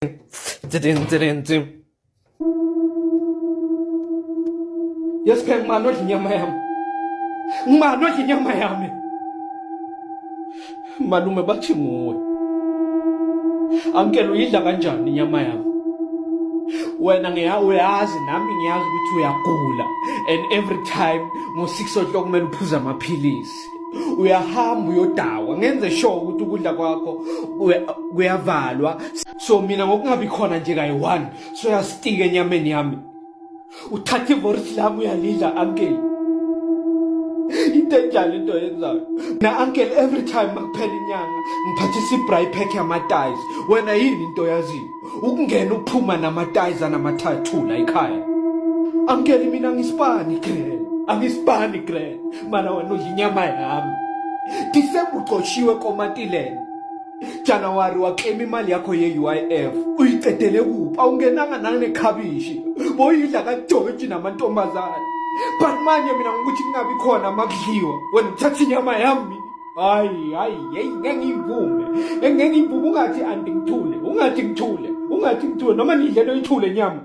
Yes, can man not inyama yami. Man not inyama yami. Malume bathi nguwe. Uncle uyidla kanjani inyama yami? Wena uyazi nami ngiyazi ukuthi uyagula and every time ngo6 o'clock kumele uphuze amaphilisi. Uyahamba uyodawa ngenze sure ukuthi ukudla kwakho kuyavalwa so mina ngokungabi khona nje kayi1 so yastika enyameni yami uthatha ivorisi lami uyalidla uncle into enjalo into yenzayo na uncle every time makuphela inyanga ngiphathisa ibray pack yamatize wena yini into yaziyo ukungena uphuma namatize anamathathu la ekhaya uncle mina ngisipani grand angisipani grand mana wena udla inyama yami December uqoshiwe komatilene January waqema imali yakho ye-UIF uyiqedele kuphi awungenanga nanekhabishi boyidla kaJoji namantombazana but manje mina ngokuthi kungabi khona makudliwa wena uthatha inyama yami hayi ngengivume ungathi ngithule noma nidle noyithule nyama